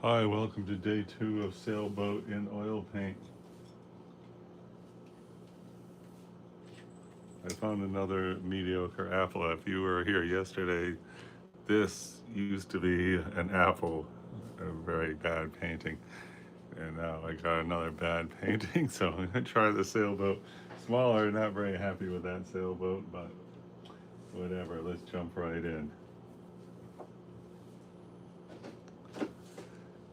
Hi, welcome to day 2 of Sailboat in oil paint. I found another mediocre apple. If you were here yesterday, this used to be an apple, a very bad painting. And now I got another bad painting, so I'm going to try the Sailboat. Smaller, not very happy with that Sailboat, but whatever, let's jump right in.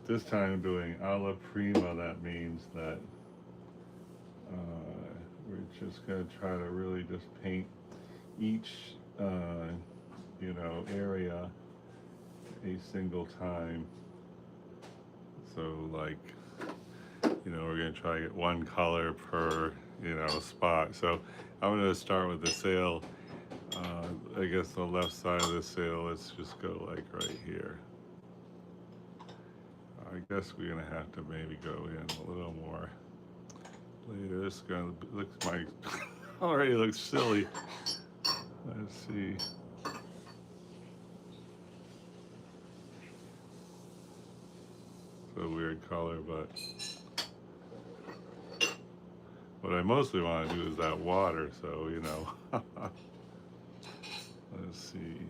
This time I'm doing alla prima. That means that we're just going to try to really just paint each area a single time. So like, we're going to try to get one color per, spot. So I'm going to start with the sail. I guess the left side of the sail, let's just go like right here. I guess we're going to have to maybe go in a little more later. This is going to look my already looks silly. Let's see. It's a weird color, but what I mostly want to do is that water, so let's see.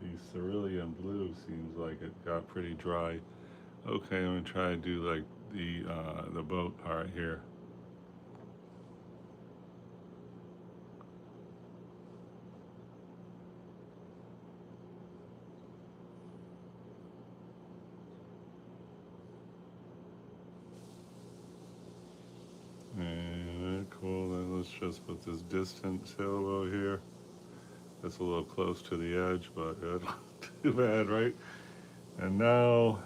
The cerulean blue seems like it got pretty dry. Okay, I'm gonna try to do like the boat part here. And cool, then let's just put this distant sailboat here. That's a little close to the edge, but too bad, right? And now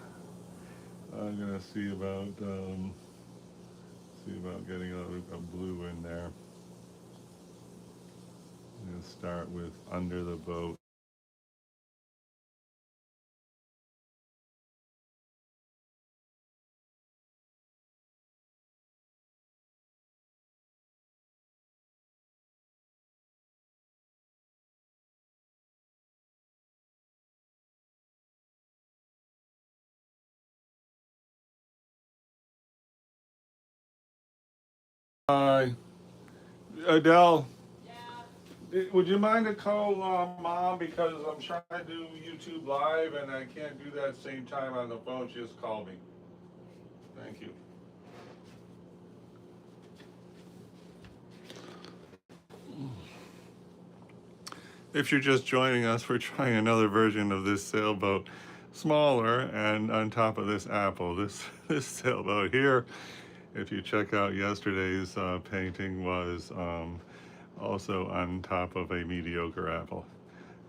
I'm gonna see about getting a blue in there. I'm gonna start with under the boat. Hi, Adele. Would you mind to call mom because I'm trying to do YouTube live and I can't do that same time on the phone. She just called me. Thank you. If you're just joining us, we're trying another version of this sailboat, smaller and on top of this apple. This sailboat here, if you check out yesterday's painting, was also on top of a mediocre apple.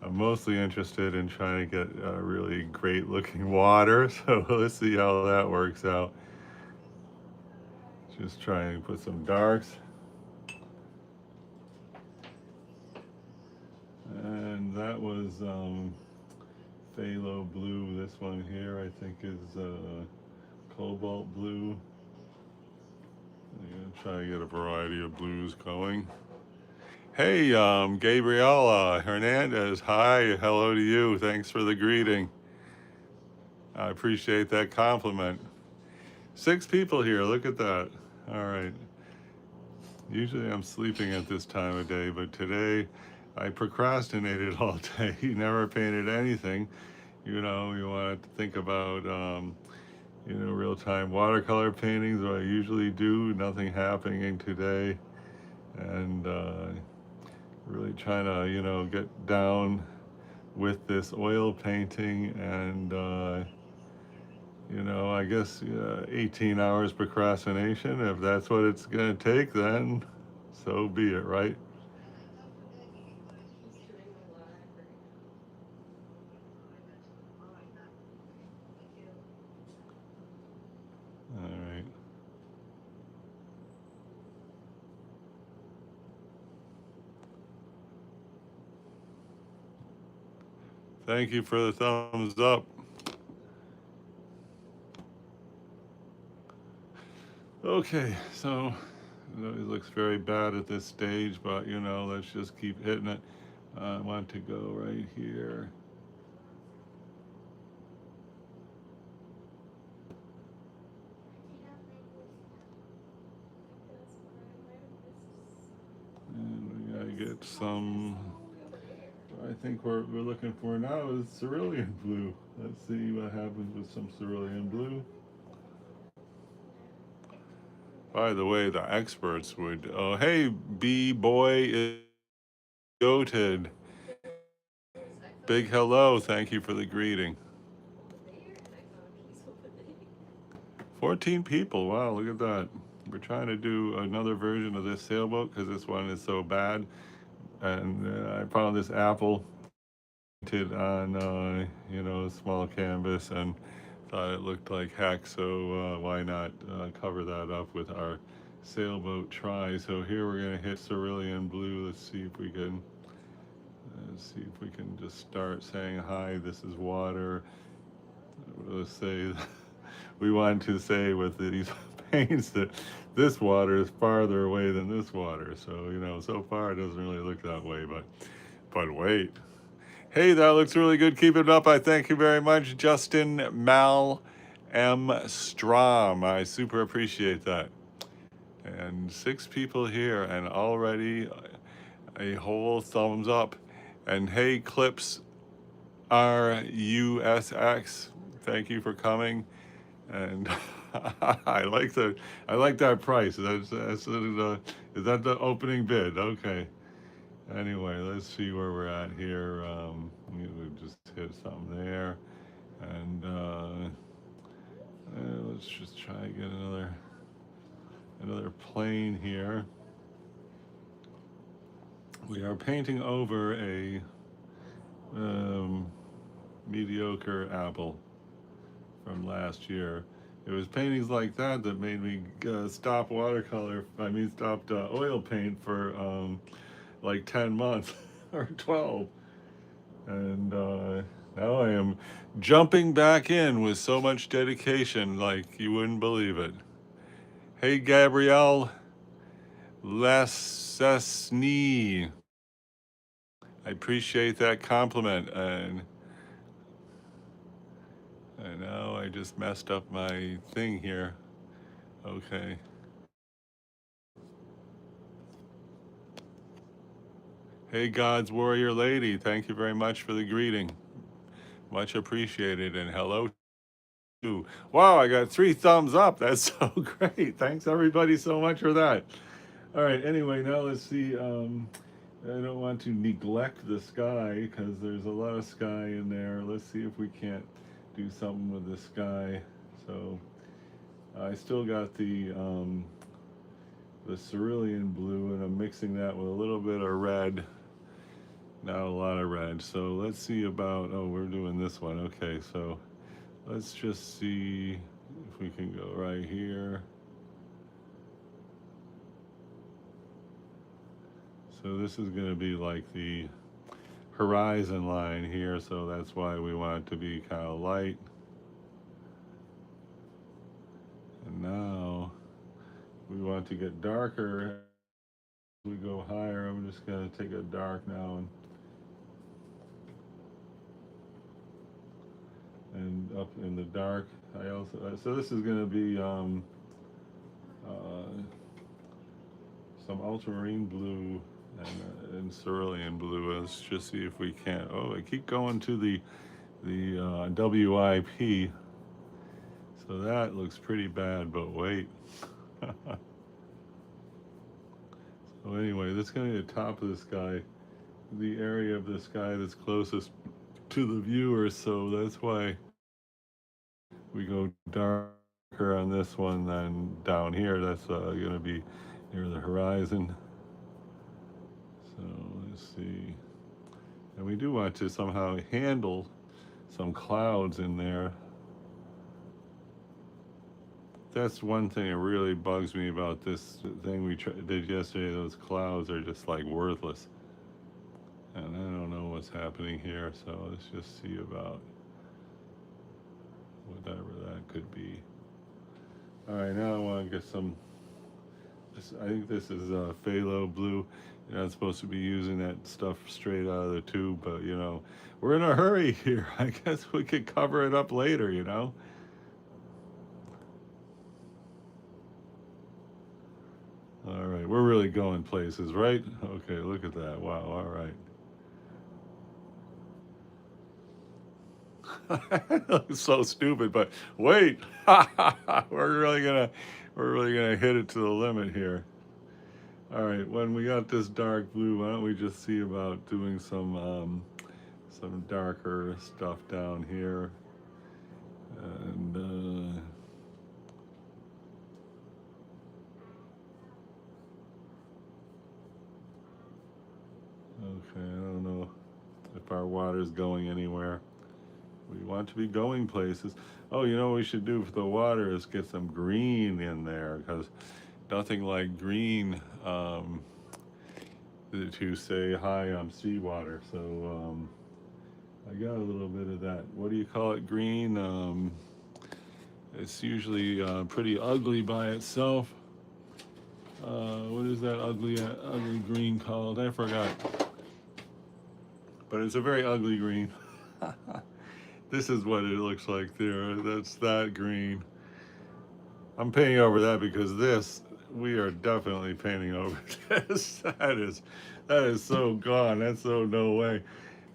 I'm mostly interested in trying to get really great looking water, so let's see how that works out. Just trying to put some darks. And that was phthalo blue. This one here I think is cobalt blue. I'm going to try to get a variety of blues going. Hey, Gabriela Hernandez, hi, hello to you. Thanks for the greeting. I appreciate that compliment. 6 people here, look at that. All right. Usually I'm sleeping at this time of day, but today I procrastinated all day. Never painted anything. You want to think about, real-time watercolor paintings, what I usually do. Nothing happening today. And really trying to, get down with this oil painting and, I guess 18 hours procrastination. If that's what it's going to take, then so be it, right? All right. Thank you for the thumbs up. Okay, so It always looks very bad at this stage, but you know, let's just keep hitting it. I want to go right here. And we gotta get some. I think we're looking for now is cerulean blue. Let's see what happens with some cerulean blue. By the way, the experts would. Oh, hey, B boy is goated. Big hello. Thank you for the greeting. 14 people. Wow, look at that. We're trying to do another version of this sailboat because this one is so bad. And I found this apple painted on, you know, a small canvas and thought it looked like heck. So why not cover that up with our sailboat try. So here we're going to hit cerulean blue. Let's see if we can. Let's see if we can just start saying hi. This is water. Let's say we want to say with these paints that this water is farther away than this water. So you know, so far it doesn't really look that way. But wait. Hey, that looks really good. Keep it up. I thank you very much, Justin Mal M. Strom. I super appreciate that. And 6 people here, and already a whole thumbs up. And hey, Clips RUSX, thank you for coming. And I like that price. Is that the opening bid? Okay. Anyway, let's see where we're at here. We just hit something there, and let's just try to get another plane here. We are painting over a mediocre apple from last year. It was paintings like that that made me stop watercolor. Stopped oil paint for like 10 months or 12. And now I am jumping back in with so much dedication, like you wouldn't believe it. Hey, Gabrielle Lessesny. I appreciate that compliment. And I know I just messed up my thing here. Okay. Hey, God's Warrior Lady. Thank you very much for the greeting. Much appreciated. And hello. Wow, I got 3 thumbs up. That's so great. Thanks everybody so much for that. All right, anyway, now let's see. I don't want to neglect the sky because there's a lot of sky in there. Let's see if we can't do something with the sky. So I still got the cerulean blue, and I'm mixing that with a little bit of red. Not a lot of red. So let's see about, oh, we're doing this one. Okay, so let's just see if we can go right here. So this is going to be like the horizon line here, so that's why we want it to be kind of light. And now we want to get darker. As we go higher, I'm just going to take a dark now and up in the dark. So this is going to be some ultramarine blue and cerulean blue. Let's just see if we can. Oh, I keep going to the WIP. So that looks pretty bad, but wait. So anyway, this is going to be the top of the sky, the area of the sky that's closest to the viewer. So that's why we go darker on this one than down here. That's going to be near the horizon. So let's see. And we do want to somehow handle some clouds in there. That's one thing that really bugs me about this thing we did yesterday. Those clouds are just like worthless. And I don't know what's happening here. So let's just see about whatever that could be. All right, now I want to get some I think this is phthalo blue. You're not supposed to be using that stuff straight out of the tube, but you know, we're in a hurry here. I guess we could cover it up later, you know. All right, we're really going places, right? Okay, look at that. Wow, all right. It looks so stupid, but wait, we're really gonna we're really gonna hit it to the limit here. All right, when we got this dark blue, why don't we just see about doing some darker stuff down here, and okay, I don't know if our water's going anywhere. We want to be going places. Oh, you know what we should do for the water is get some green in there, because nothing like green to say hi, I'm seawater. So I got a little bit of that. What do you call it? Green. It's usually pretty ugly by itself. What is that ugly green called? I forgot. But it's a very ugly green. This is what it looks like there. That's that green. I'm painting over that because this, we are definitely painting over this. That is so gone. That's so no way.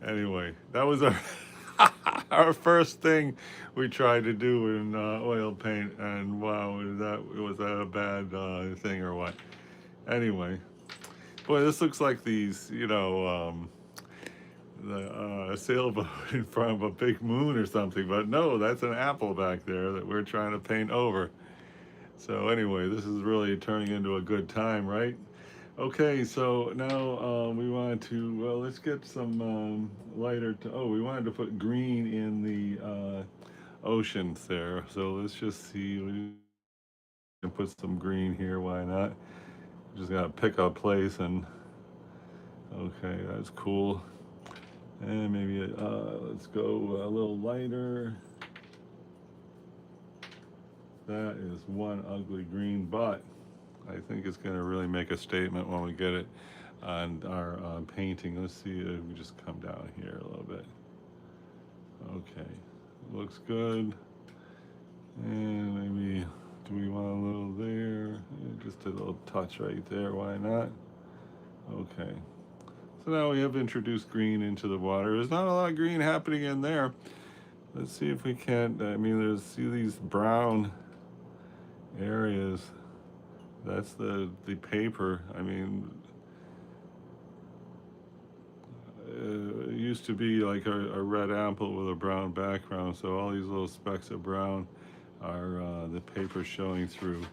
Anyway, that was our our first thing we tried to do in oil paint, and wow, was that a bad thing or what? Anyway, boy, this looks like these, you know, the sailboat in front of a big moon or something. But no, that's an apple back there that we're trying to paint over. So anyway, this is really turning into a good time, right? Okay, so now we wanted to, well, let's get some lighter, we wanted to put green in the oceans there. So let's just see, we can put some green here, why not? Just gotta pick a place and, okay, that's cool. And maybe, let's go a little lighter. That is one ugly green, but I think it's going to really make a statement when we get it on our painting. Let's see if we just come down here a little bit. Okay, looks good. And maybe, do we want a little there? Yeah, just a little touch right there, why not? Okay, so now we have introduced green into the water. There's not a lot of green happening in there. Let's see if we can't, I mean, see these brown areas. That's the paper. I mean, it used to be like a red apple with a brown background, so all these little specks of brown are the paper showing through.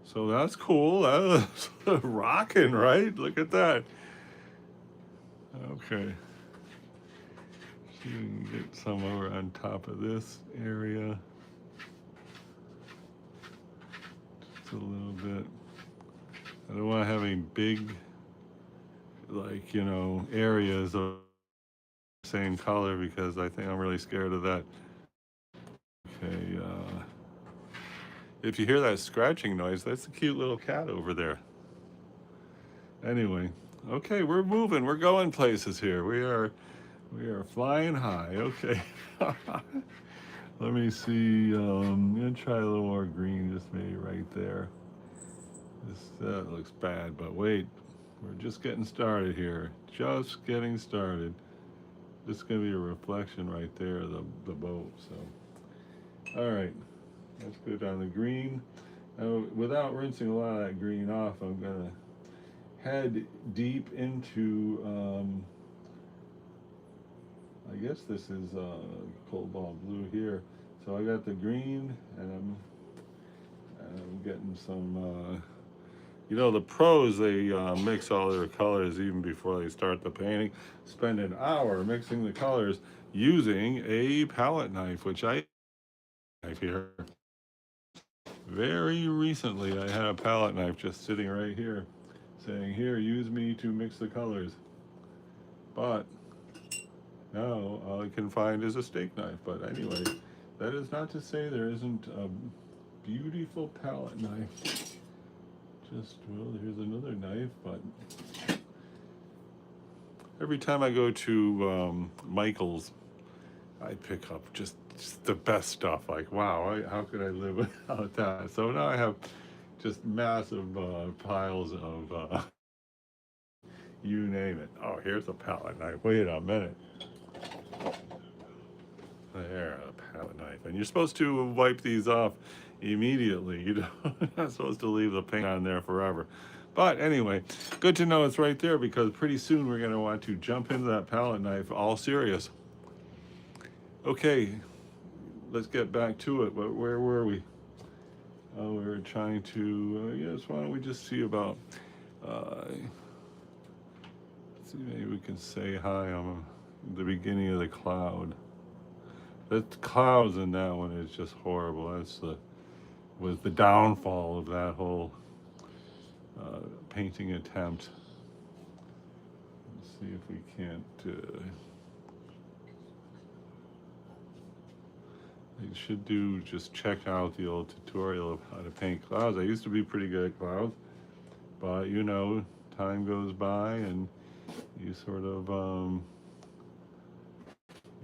So that's cool. That's rocking, right? Look at that. Okay. So you can get some over on top of this area. Just a little bit. I don't want to have any big, like, you know, areas of the same color, because I think I'm really scared of that. Okay, if you hear that scratching noise, that's a cute little cat over there. Anyway, okay, we're moving. We're going places here. We are flying high. Okay. Let me see. I'm gonna try a little more green, just maybe right there. That looks bad, but wait, we're just getting started here. Just getting started. This is gonna be a reflection right there of the boat. So, all right, let's go down the green. Now, without rinsing a lot of that green off, I'm gonna head deep into. I guess this is cobalt blue here. So I got the green, and I'm getting some. You know, the pros, they mix all their colors even before they start the painting. Spend an hour mixing the colors using a palette knife, which I have here. Very recently, I had a palette knife just sitting right here, saying, "Here, use me to mix the colors." But now all I can find is a steak knife. But anyway, that is not to say there isn't a beautiful palette knife Well, here's another knife, but every time I go to Michael's, I pick up just the best stuff. Like, wow, how could I live without that? So now I have just massive piles of you name it. Oh, here's a palette knife. Wait a minute. There, a palette knife. And you're supposed to wipe these off immediately. You're not supposed to leave the paint on there forever. But anyway, good to know it's right there, because pretty soon we're going to want to jump into that palette knife all serious. Okay, let's get back to it. But where were we? Oh, we were trying to, yes, why don't we just see about, see, maybe we can say hi on the beginning of the cloud. The clouds in that one is just horrible. Was the downfall of that whole painting attempt. Let's see if we can't. I should just check out the old tutorial of how to paint clouds. I used to be pretty good at clouds, but you know, time goes by and you sort of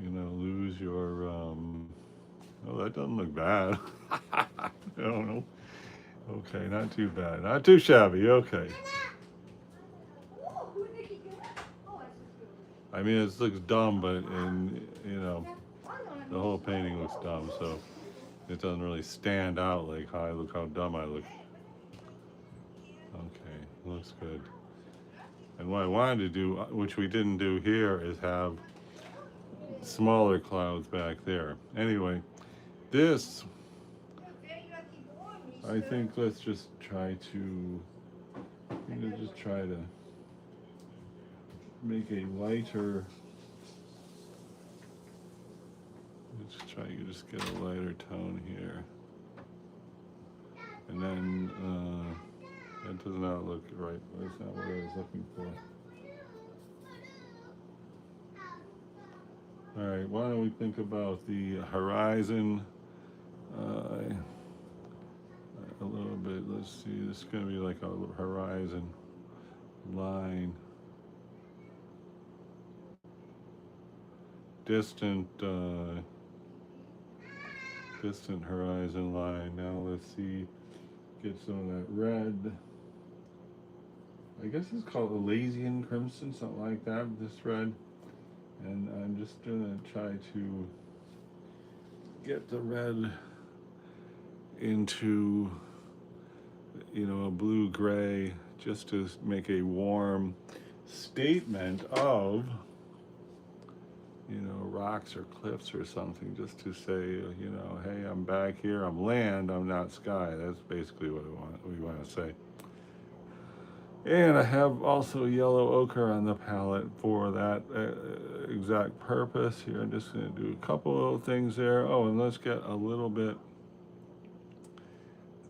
you know, lose your oh, that doesn't look bad. I don't know. Okay, not too bad, not too shabby. Okay. I mean, it looks dumb, but you know, the whole painting looks dumb, so it doesn't really stand out like, hi, look how dumb I look. Okay, looks good. And what I wanted to do, which we didn't do here, is have smaller clouds back there. Anyway, this, I think let's just try to, make a lighter, let's try to just get a lighter tone here. And then, that does not look right. That's not what I was looking for. All right, why don't we think about the horizon a little bit. Let's see, this is going to be like a horizon line. Distant horizon line. Now let's see, get some of that red. I guess it's called Elysian crimson, something like that, this red. And I'm just gonna try to get the red into, you know, a blue gray, just to make a warm statement of, you know, rocks or cliffs or something, just to say, you know, hey, I'm back here, I'm land, I'm not sky. That's basically what we want to say. And I have also yellow ochre on the palette for that exact purpose. Here, I'm just going to do a couple little things there. Oh, and let's get a little bit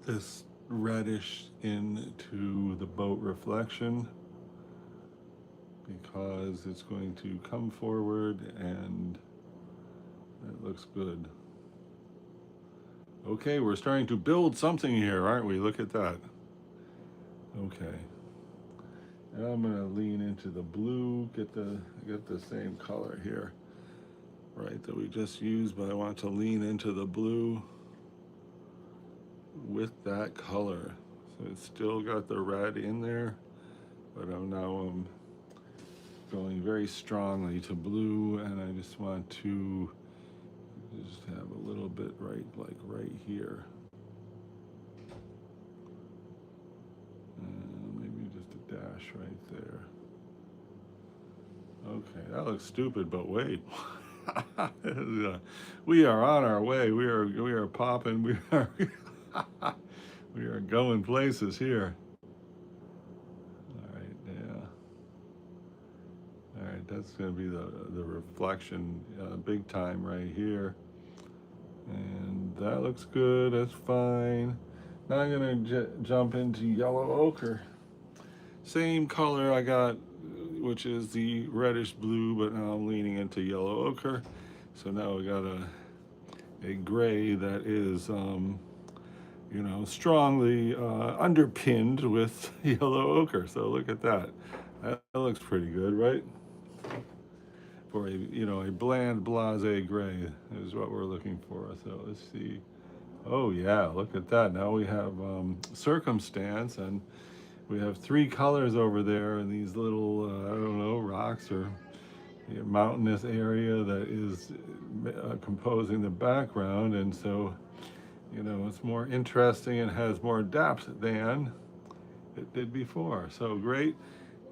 this reddish into the boat reflection, because it's going to come forward and it looks good. Okay, we're starting to build something here, aren't we? Look at that. Okay. And I'm gonna lean into the blue, get the same color here, right, that we just used, but I want to lean into the blue with that color. So it's still got the red in there, but I'm going very strongly to blue, and I just want to just have a little bit right here. Maybe just a dash right there. Okay, that looks stupid, but wait. We are on our way. We are popping. We are we are going places here. All right, yeah. All right, that's going to be the reflection, big time right here. And that looks good. That's fine. Now I'm going to jump into yellow ochre. Same color I got, which is the reddish blue, but now I'm leaning into yellow ochre. So now we got a gray that is, you strongly underpinned with yellow ochre. So look at that. That looks pretty good, right? For a bland blase gray is what we're looking for. So let's see. Oh yeah, look at that. Now we have circumstance, and we have three colors over there in these little, I don't know, rocks or mountainous area that is composing the background. And so, it's more interesting and has more depth than it did before. So great.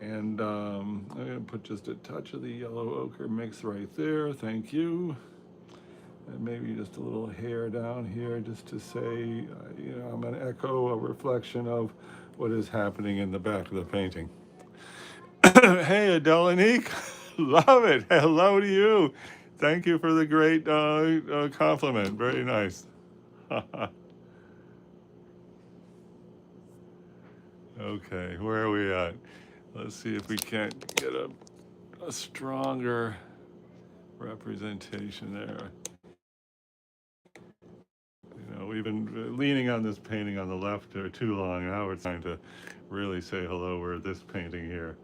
And I'm going to put just a touch of the yellow ochre mix right there. Thank you. And maybe just a little hair down here just to say, I'm going to echo a reflection of what is happening in the back of the painting. Hey, Adelanique, love it. Hello to you. Thank you for the great compliment. Very nice. Okay, where are we at? Let's see if we can't get a stronger representation there. We've been leaning on this painting on the left or too long. Now we're trying to really say hello. We're this painting here.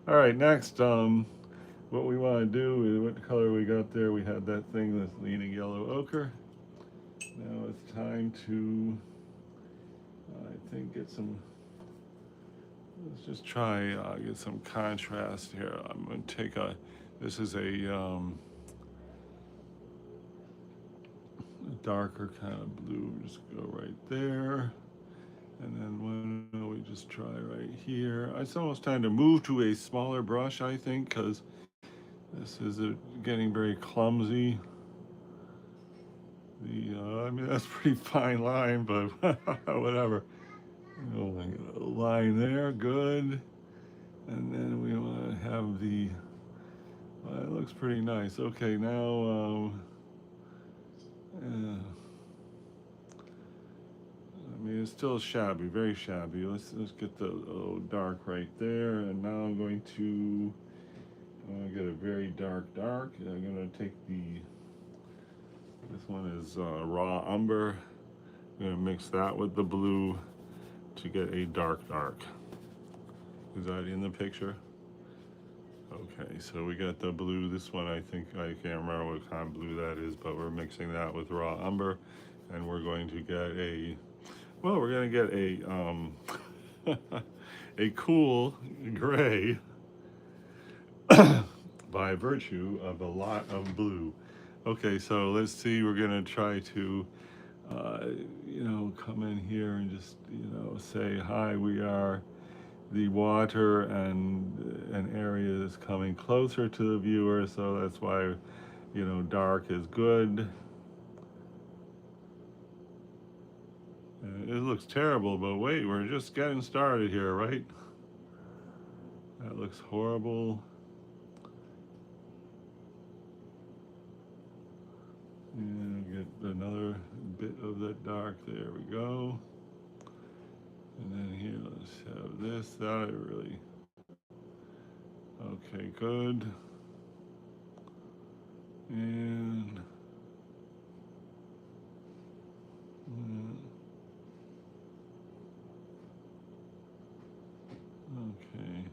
All right, next, what we want to do is what color we got there. We had that thing that's leaning yellow ochre. Now it's time to, I think, let's just try get some contrast here. I'm going to take this is a darker kind of blue. Just go right there. And then why don't we just try right here. It's almost time to move to a smaller brush, I think, because this is getting very clumsy. I mean, that's a pretty fine line, but whatever. A line there, good. And then we want to have it looks pretty nice. Okay, now, I mean, it's still shabby, very shabby. Let's get the dark right there. And now I'm going to get a very dark. I'm going to take this one is raw umber. I'm going to mix that with the blue to get a dark. Is that in the picture? Okay, so we got the blue. This one, I think, I can't remember what kind of blue that is, but we're mixing that with raw umber, and we're going to get a cool gray by virtue of a lot of blue. Okay, so let's see. We're going to try to, come in here and just, say, hi, we are the water, and an area is coming closer to the viewer, so that's why, dark is good. It looks terrible, but wait, we're just getting started here, right? That looks horrible. And get another bit of that dark. There we go. And then here, let's have this. That really. Okay, good. And. Okay.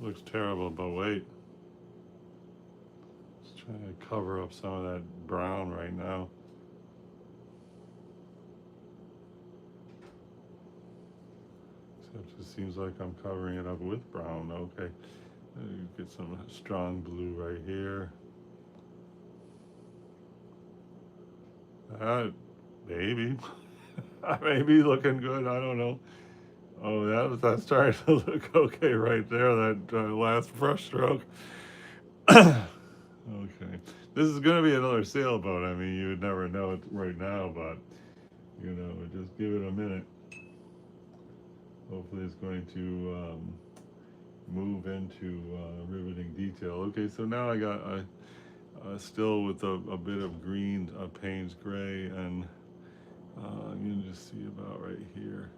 Looks terrible, but wait. Just trying to cover up some of that brown right now. Except it seems like I'm covering it up with brown. Okay. Get some strong blue right here. Maybe. Maybe looking good. I don't know. Oh, that's starting to look okay right there. That last brush stroke. Okay. This is going to be another sailboat. I mean, you would never know it right now, but, just give it a minute. Hopefully it's going to move into riveting detail. Okay, so now I got still with a bit of green, Payne's gray, and you can just see about right here.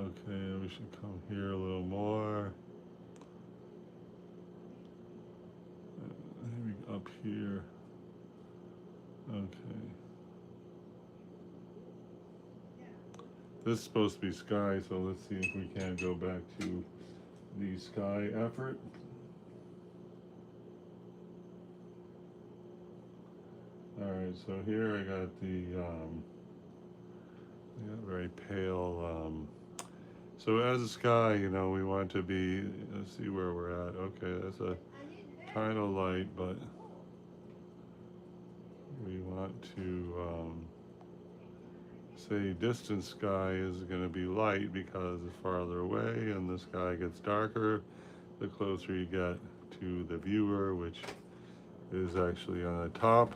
Okay, we should come here a little more. Maybe up here. Okay. This is supposed to be sky, so let's see if we can go back to the sky effort. Alright, so here I got the very pale. So as a sky, you know, we want to be, let's see where we're at. Okay, that's a kind of light, but we want to say distant sky is going to be light because it's farther away, and the sky gets darker the closer you get to the viewer, which is actually on the top.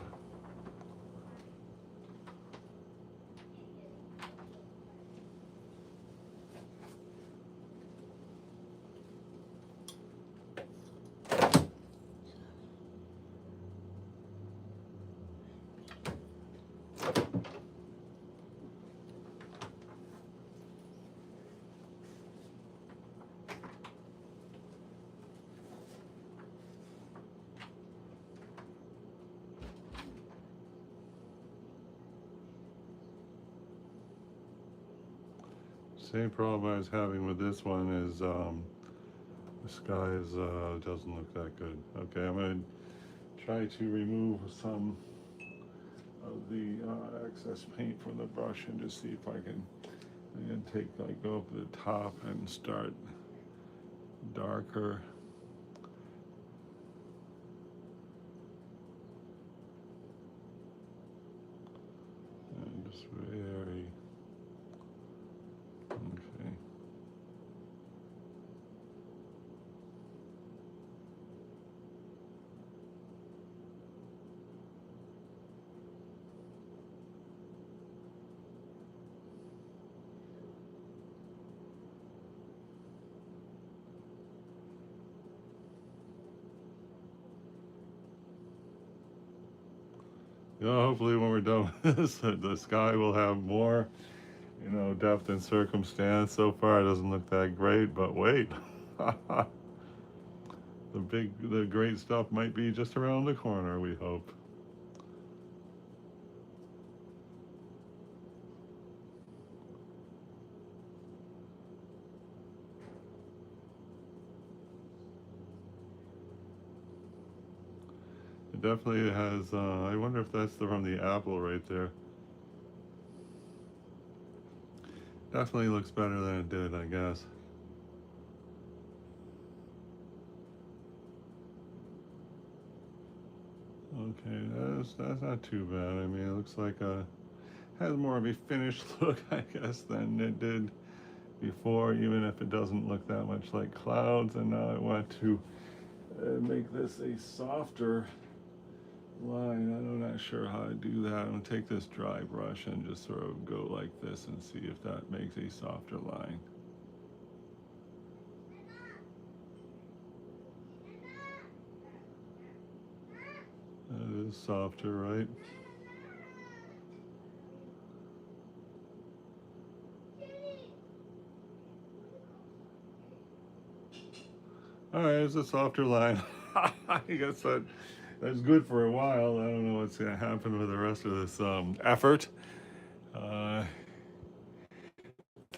Same problem I was having with this one is the sky doesn't look that good. Okay, I'm going to try to remove some of the excess paint from the brush and just see if I can go up to the top and start darker. And just very, okay. You know, hopefully when we're done with this, the sky will have more, you know, depth and circumstance. So far it doesn't look that great, but wait. The great stuff might be just around the corner, we hope. It definitely has, I wonder if that's from the apple right there. Definitely looks better than it did, I guess. Okay, that's not too bad. I mean, it looks like has more of a finished look, I guess, than it did before, even if it doesn't look that much like clouds. And now I want to make this a softer line. I'm not sure how to do that. I'm going to take this dry brush and just sort of go like this and see if that makes a softer line. That is softer, right? All right, it's a softer line. I guess that's good for a while. I don't know what's going to happen with the rest of this effort. Uh,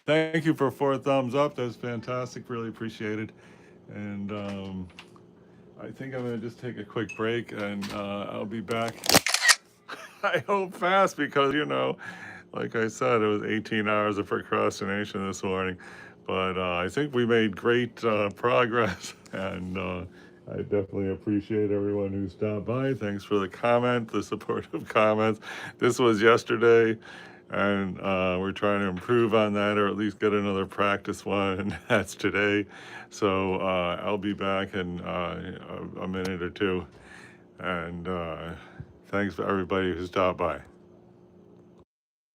Thank you for 4 thumbs up. That's fantastic. Really appreciate it. And I think I'm going to just take a quick break, and I'll be back. I hope fast because, you know, like I said, it was 18 hours of procrastination this morning. But I think we made great progress, and I definitely appreciate everyone who stopped by. Thanks for the comment, the supportive comments. This was yesterday, and we're trying to improve on that, or at least get another practice one, and that's today. So I'll be back in a minute or two, and thanks for everybody who stopped by.